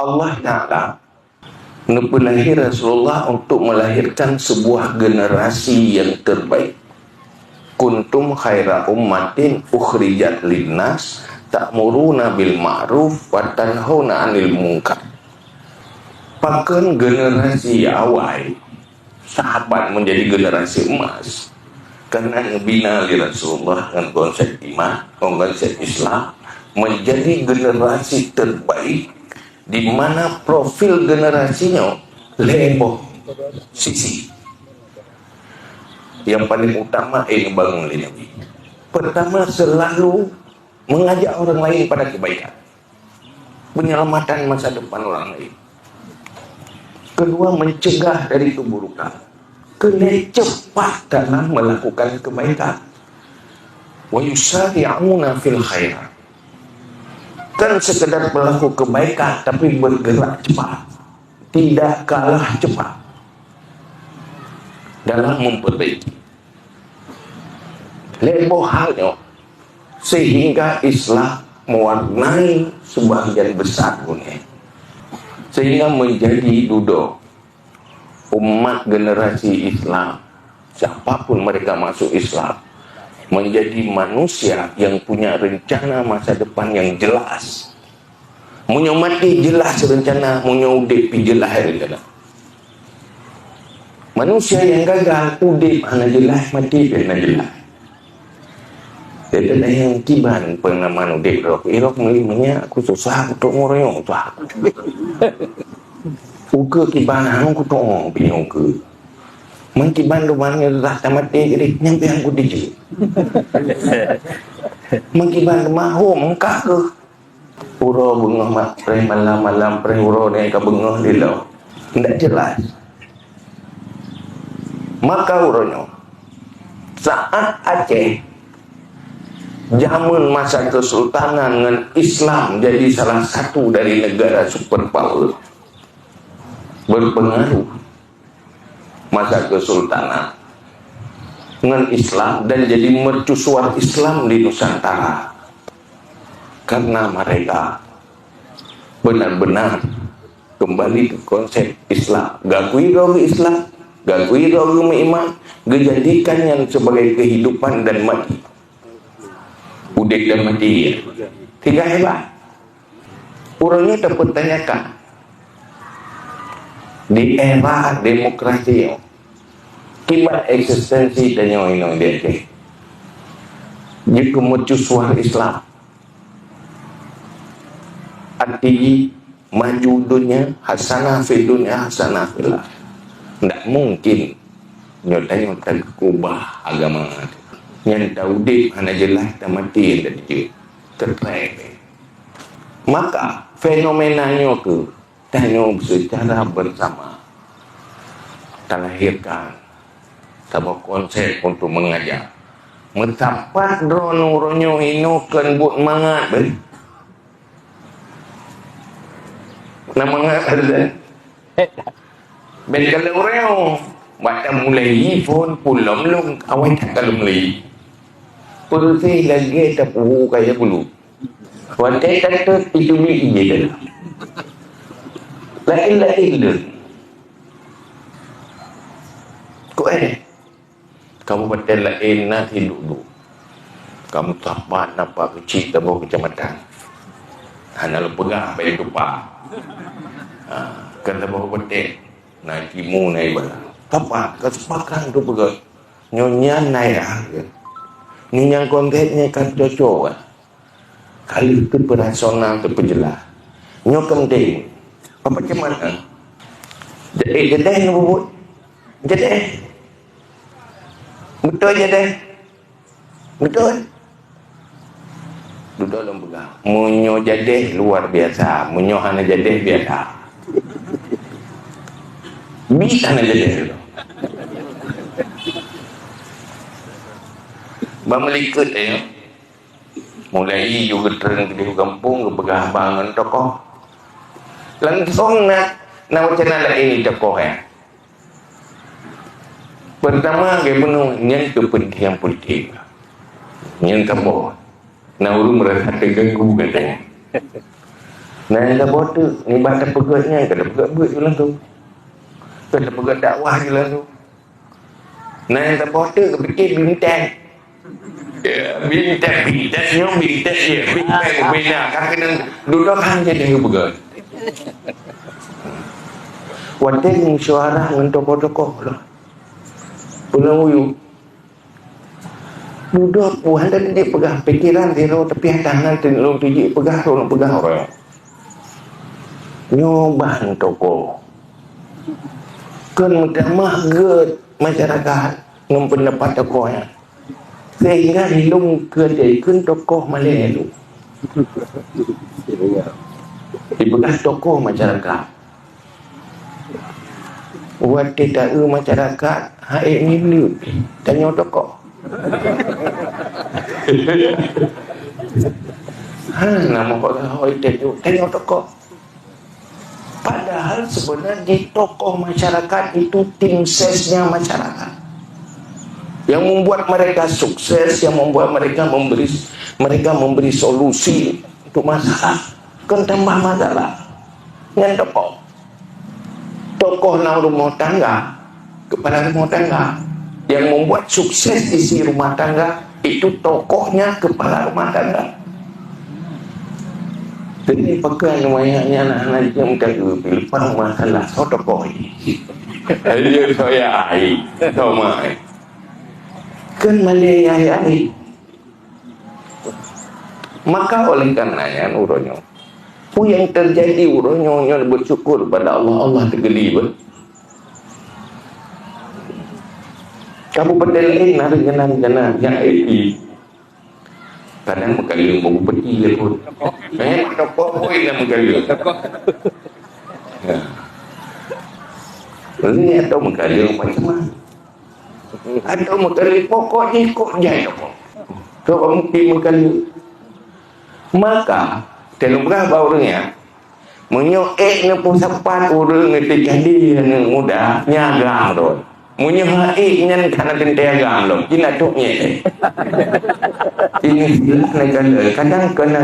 Allah Ta'ala nepelahir Rasulullah untuk melahirkan sebuah generasi yang terbaik. Kuntum khaira ummatin ukhrijat linnas ta'muruna bil ma'ruf wa tanhauna 'anil munkar. Pakan generasi awal sahabat menjadi generasi emas karena ngebina li Rasulullah dengan konsep iman, konsep Islam, menjadi generasi terbaik di mana profil generasinya leboh sisi. Yang paling utama bangun Nabi. Pertama, selalu mengajak orang lain pada kebaikan, penyelamatan masa depan orang lain. Kedua, mencegah dari keburukan, kena cepat dalam melakukan kebaikan. Wa yusari'una fil khair, kan sekedar melakukan kebaikan, tapi bergerak cepat, tidak kalah cepat dalam memperbaiki. Leboh halnya sehingga Islam mewarnai sebagian besar dunia, sehingga menjadi duduk umat generasi Islam, siapapun mereka masuk Islam, menjadi manusia yang punya rencana masa depan yang jelas. Munyo mati jelas rencana, munyo udip jelas rencana. Manusia yang gagal udip hanya jelas, mati hanya jelas. Jadi ada yang kiban pengalaman udip rok melimanya aku susah untuk ngoroyong susah. Uga kiban aku tu bingung ke. Mengkiban rumahnya dah tamat jadi nyampe aku dije. Mengkiban rumah mengkak ke. Uro bengah mak pre malam-malam pre uro ni ka bengah dia. Tidak jelas. Maka uronyo saat Aceh zaman masa kesultanan dengan Islam jadi salah satu dari negara superpower berpengaruh masa kesultanan dengan Islam dan jadi mercusuar Islam di Nusantara karena mereka benar-benar kembali ke konsep Islam, gakui rogi Islam, gakui rogi iman, dijadikan yang sebagai kehidupan dan mati, udik dan mati. Tiga hebat. Orangnya terpertanyakan di era demokrasi kibat eksistensi dan yang ini dia jika mercusuar Islam arti maju dunia hasanah fi dunia hasanah fil akhirah. Tidak mungkin nyatanya akan kubah agama yang tahu dip hanya jelas dan mati dan dia terkait. Maka fenomenanya ke tanya secara bersama terlahirkan sebuah konsep untuk mengajar mencapai drono-ronyo inokan buat mangat nama ada ben kalau reo baca mulai phone pulang long awak kalau mulai pergi lagi tak perlu kayak dulu wanita kata itu ni je lain kok kamu betul lain nak hidup dulu kamu tapat nampak kecil tahu kecamatan hanya lepegah baik lupa kata bahawa betul naik timu naik bala tapat kesepakatan tu pegang nyonya naik ni yang kontennya kan cocok kali itu personal tu penjelas nyokam ding apa macam mana jadi nubut jadi betul jadi betul duduk dalam pegang munyo jadi luar biasa munyo hanya jadi biasa bisa hanya jadi bermelikut mulai juga tren di kampung ke pegah bangun tokoh langsung nak macam mana ini tokoh pertama bagaimana yang kepentingan politik yang kamu nah ulu merasa terganggu katanya Nah, dah bodoh ni baca pegatnya, kada pegat buat je lah tu. Kada pegat dakwah je lah tu. Nah, dah bodoh kepikir bintang. Bintang je, bintang bina. Kan kena duduk hang je dia pegat. Wadah suara dengan tokoh-tokoh lah. Pulang uyu. Duduk puan dan dia pegang pikiran dia tapi tangan tenung tuji pegang orang. Nyoban tokoh. Kan mudah get masyarakat dengan pendapat tokohnya. Sehingga hilung kedaikan tokoh Malay itu. Dipegang tokoh masyarakat. Buat tidak masyarakat hai ini tanya tokoh. Nama orang itu tanya tokoh. Padahal sebenarnya tokoh masyarakat itu tim sesnya masyarakat. Yang membuat mereka sukses, yang membuat mereka memberi solusi untuk masalah. Kan tambah masalah. Yang tokoh rumah tangga, kepala rumah tangga yang membuat sukses isi rumah tangga itu tokohnya kepala rumah tangga. Jadi pakai namanya anak-anak yang pilih masalah so tokoh ini. Dia saya ai, sama kan Malaya ai. Maka oleh karenanya uronyo yang terjadi uronyo bersyukur pada Allah tergeli ber. Kabupaten lain ada jalan-jalan yang ini. Kadang menggali buku peti dia pun. Tokoh pun yang menggali. Ini atau menggali macam mana? Atau menggali pokoknya kok jaya kok. Coba mungkin menggali. Maka dalam berapa orangnya menyoek ne pusapan orang itu jadi mudah nyagang tu. Munyoek nyan kana tentegang lo. Kina tuknya. Ini kadang kena